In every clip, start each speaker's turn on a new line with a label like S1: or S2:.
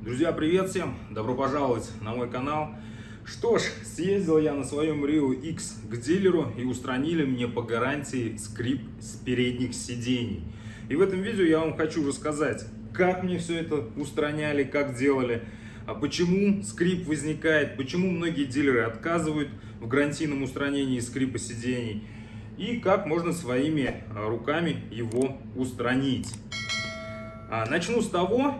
S1: Друзья, привет всем! Добро пожаловать на мой канал. Что ж, съездил я на своем Rio X к дилеру и устранили мне по гарантии скрип с передних сидений. И в этом видео я вам хочу рассказать, как мне все это устраняли, как делали, почему скрип возникает, почему многие дилеры отказывают в гарантийном устранении скрипа сидений и как можно своими руками его устранить. Начну с того,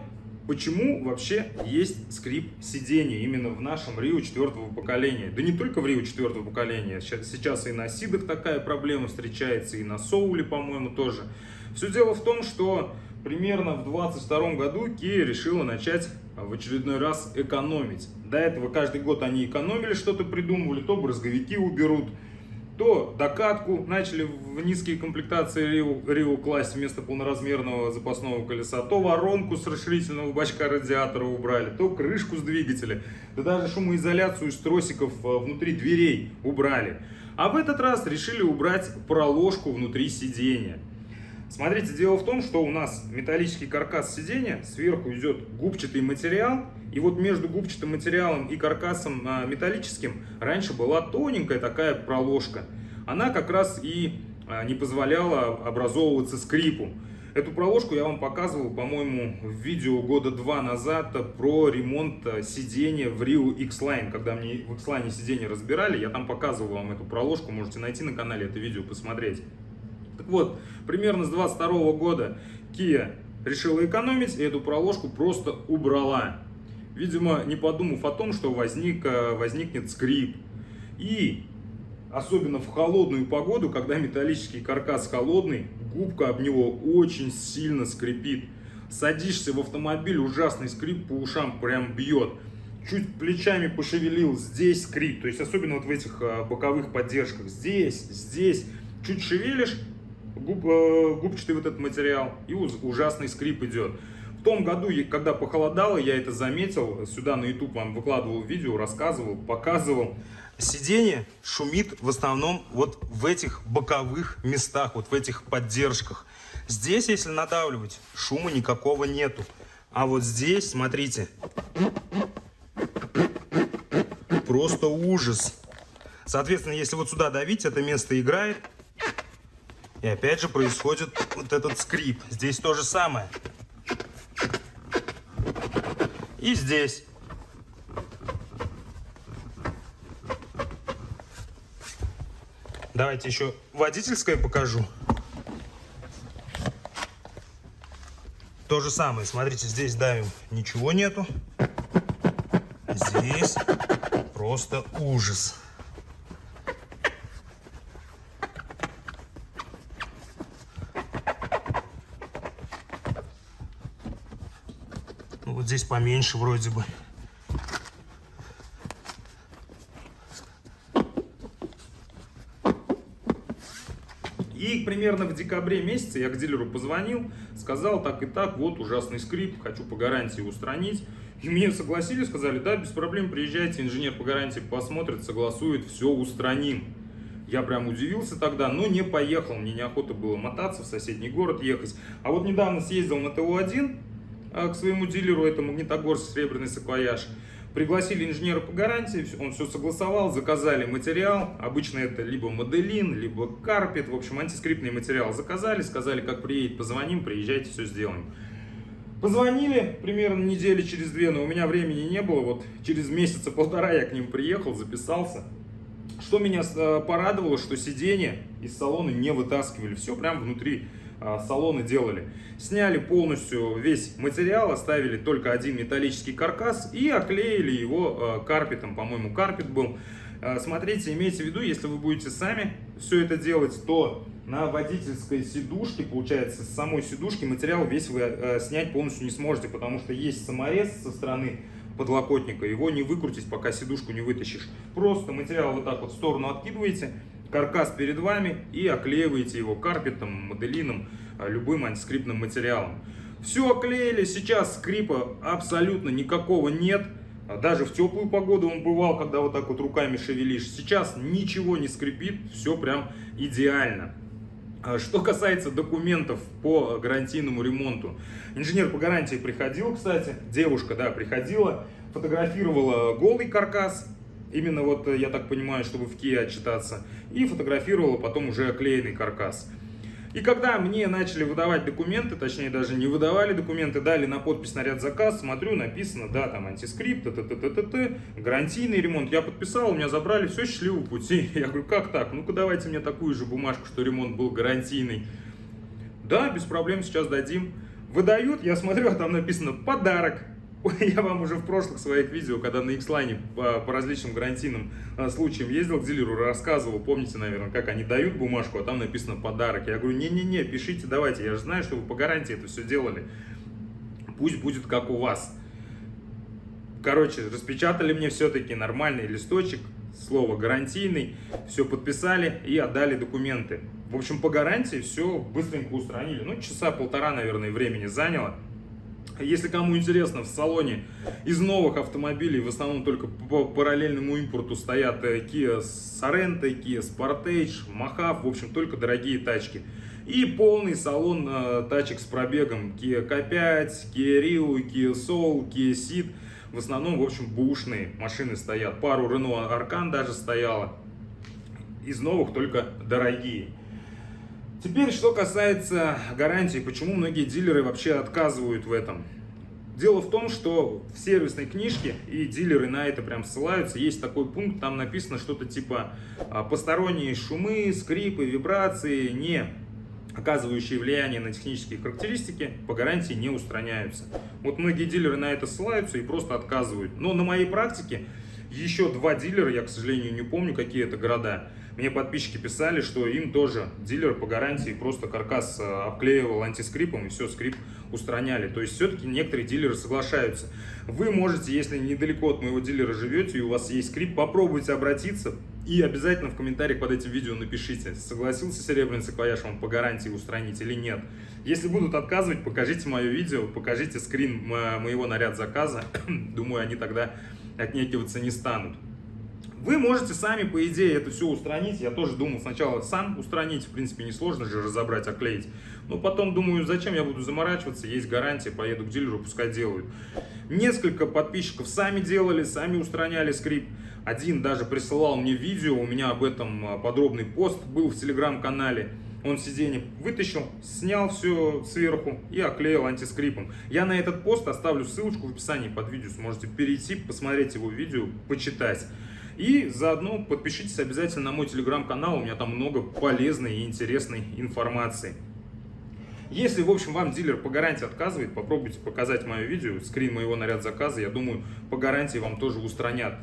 S1: почему вообще есть скрип сидений именно в нашем Rio 4-го поколения. Да не только в Rio 4-го поколения, сейчас и на Сидах такая проблема встречается, и на Соуле, по-моему, тоже. Все дело в том, что примерно в 2022 году Kia решила начать в очередной раз экономить. До этого каждый год они экономили, что-то придумывали, то брызговики уберут, то докатку начали в низкие комплектации Rio класть вместо полноразмерного запасного колеса, то воронку с расширительного бачка радиатора убрали, то крышку с двигателя, да даже шумоизоляцию из тросиков внутри дверей убрали. А в этот раз решили убрать проложку внутри сиденья. Смотрите, дело в том, что у нас металлический каркас сиденья, сверху идет губчатый материал, и вот между губчатым материалом и каркасом металлическим раньше была тоненькая такая проложка. Она как раз и не позволяла образовываться скрипу. Эту проложку я вам показывал, по-моему, в видео года 2 назад про ремонт сиденья в Rio X-Line. Когда мне в X-Line сиденье разбирали, я там показывал вам эту проложку, можете найти на канале это видео, посмотреть. Так вот, примерно с 22 года Kia решила экономить и эту проложку просто убрала. Видимо, не подумав о том, что возникнет скрип. И особенно в холодную погоду, когда металлический каркас холодный, губка об него очень сильно скрипит. Садишься в автомобиль, ужасный скрип по ушам прям бьет. Чуть плечами пошевелил, здесь скрип. То есть особенно вот в этих боковых поддержках. Здесь. Чуть шевелишь губчатый вот этот материал, и ужасный скрип идет. В том году, когда похолодало, я это заметил, сюда на YouTube вам выкладывал видео, рассказывал, показывал. Сиденье шумит в основном вот в этих боковых местах, вот в этих поддержках. Здесь, если надавливать, шума никакого нету. А вот здесь, смотрите, просто ужас. Соответственно, если вот сюда давить, это место играет. И опять же происходит вот этот скрип. Здесь то же самое. И здесь. Давайте еще водительское покажу. То же самое. Смотрите, здесь давим, ничего нету. Здесь просто ужас. Вот здесь поменьше вроде бы. И примерно в декабре месяце я к дилеру позвонил, сказал так и так, вот ужасный скрип, хочу по гарантии устранить. И мне согласились, сказали, да, без проблем, приезжайте, инженер по гарантии посмотрит, согласует, все устраним. Я прям удивился тогда, но не поехал, мне неохота было мотаться в соседний город ехать. А вот недавно съездил на ТО-1 к своему дилеру, это Магнитогорск, Сребряный саквояж. Пригласили инженера по гарантии, он все согласовал, заказали материал. Обычно это либо моделин, либо карпет, в общем, антискрипный материал заказали, сказали, как приедет, позвоним, приезжайте, все сделаем. Позвонили примерно недели через 2, но у меня времени не было, вот через месяца полтора я к ним приехал, записался. Что меня порадовало, что сиденье из салона не вытаскивали, все прям внутри салона делали. Сняли полностью весь материал, оставили только один металлический каркас и оклеили его карпетом, по-моему, карпет был. Смотрите, имейте в виду, если вы будете сами все это делать, то на водительской сидушке, получается, с самой сидушки материал весь вы снять полностью не сможете, потому что есть саморез со стороны подлокотника, его не выкрутить, пока сидушку не вытащишь. Просто материал вот так вот в сторону откидываете, каркас перед вами и оклеиваете его карпетом, моделином, любым антискрипным материалом. Все оклеили, сейчас скрипа абсолютно никакого нет. Даже в теплую погоду он бывал, когда вот так вот руками шевелишь. Сейчас ничего не скрипит, все прям идеально. Что касается документов по гарантийному ремонту. Инженер по гарантии приходил, кстати, девушка, да, приходила, фотографировала голый каркас, именно вот, я так понимаю, чтобы в Kia отчитаться, и фотографировала потом уже оклеенный каркас. И когда мне начали выдавать документы, точнее даже не выдавали документы, дали на подпись на ряд заказ, смотрю, написано, да, там антискрипт, гарантийный ремонт. Я подписал, у меня забрали, все, счастливого пути. Я говорю, как так? Ну-ка давайте мне такую же бумажку, что ремонт был гарантийный. Да, без проблем, сейчас дадим. Выдают, я смотрю, а там написано подарок. Я вам уже в прошлых своих видео, когда на X-Line по различным гарантийным случаям ездил к дилеру, рассказывал, помните, наверное, как они дают бумажку, а там написано подарок. Я говорю, не-не-не, пишите, давайте, я же знаю, что вы по гарантии это все делали. Пусть будет как у вас. Короче, распечатали мне все-таки нормальный листочек, слово гарантийный, все подписали и отдали документы. В общем, по гарантии все быстренько устранили. Ну, часа полтора, наверное, времени заняло. Если кому интересно, в салоне из новых автомобилей в основном только по параллельному импорту стоят Kia Sorento, Kia Sportage, Mojave, в общем, только дорогие тачки. И полный салон тачек с пробегом Kia K5, Kia Rio, Kia Soul, Kia Ceed. В основном, в общем, бэушные машины стоят. Пару Renault Arcan даже стояло. Из новых только дорогие. Теперь, что касается гарантии, почему многие дилеры вообще отказывают в этом. Дело в том, что в сервисной книжке, и дилеры на это прям ссылаются, есть такой пункт, там написано что-то типа посторонние шумы, скрипы, вибрации, не оказывающие влияние на технические характеристики, по гарантии не устраняются. Вот многие дилеры на это ссылаются и просто отказывают. Но на моей практике еще 2 дилера, я, к сожалению, не помню, какие это города, мне подписчики писали, что им тоже дилер по гарантии просто каркас обклеивал антискрипом и все, скрип устраняли. То есть все-таки некоторые дилеры соглашаются. Вы можете, если недалеко от моего дилера живете и у вас есть скрип, попробуйте обратиться и обязательно в комментариях под этим видео напишите, согласился серебряный саквояж вам по гарантии устранить или нет. Если будут отказывать, покажите мое видео, покажите скрин моего наряд заказа. Думаю, они тогда отнекиваться не станут. Вы можете сами, по идее, это все устранить. Я тоже думал сначала сам устранить. В принципе, несложно же разобрать, оклеить. Но потом думаю, зачем я буду заморачиваться. Есть гарантия, поеду к дилеру, пускай делают. Несколько подписчиков сами делали, сами устраняли скрип. Один даже присылал мне видео. У меня об этом подробный пост был в телеграм-канале. Он сиденье вытащил, снял все сверху и оклеил антискрипом. Я на этот пост оставлю ссылочку в описании под видео. Сможете перейти, посмотреть его видео, почитать. И заодно подпишитесь обязательно на мой телеграм-канал, у меня там много полезной и интересной информации. Если, в общем, вам дилер по гарантии отказывает, попробуйте показать мое видео, скрин моего наряд заказа, я думаю, по гарантии вам тоже устранят.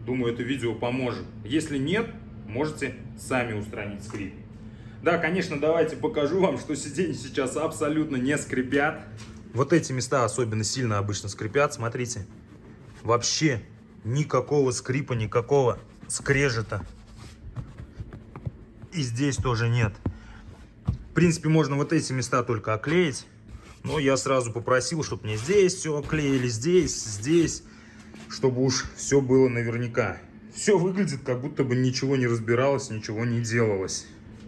S1: Думаю, это видео поможет. Если нет, можете сами устранить скрип. Да, конечно, давайте покажу вам, что сиденья сейчас абсолютно не скрипят. Вот эти места особенно сильно обычно скрипят, смотрите, вообще никакого скрипа, никакого скрежета. И здесь тоже нет. В принципе, можно вот эти места только оклеить. Но я сразу попросил, чтобы мне здесь все оклеили, здесь, чтобы уж все было наверняка. Все выглядит, как будто бы ничего не разбиралось, ничего не делалось.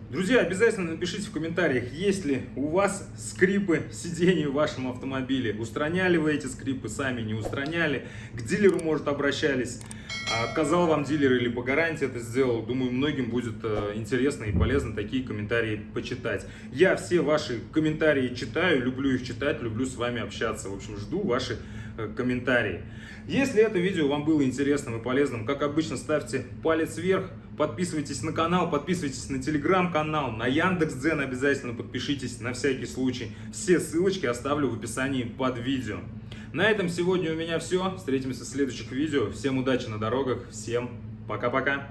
S1: Друзья, обязательно напишите в комментариях, есть ли у вас скрипы сидений в вашем автомобиле. Устраняли вы эти скрипы, сами не устраняли. К дилеру, может, обращались. Отказал вам дилер или по гарантии это сделал. Думаю, многим будет интересно и полезно такие комментарии почитать. Я все ваши комментарии читаю, люблю их читать, люблю с вами общаться. В общем, жду ваши комментарии. Если это видео вам было интересным и полезным, как обычно, ставьте палец вверх, подписывайтесь на канал, подписывайтесь на телеграм-канал, на Яндекс.Дзен обязательно подпишитесь на всякий случай. Все ссылочки оставлю в описании под видео. На этом сегодня у меня все. Встретимся в следующих видео. Всем удачи на дорогах, всем пока-пока.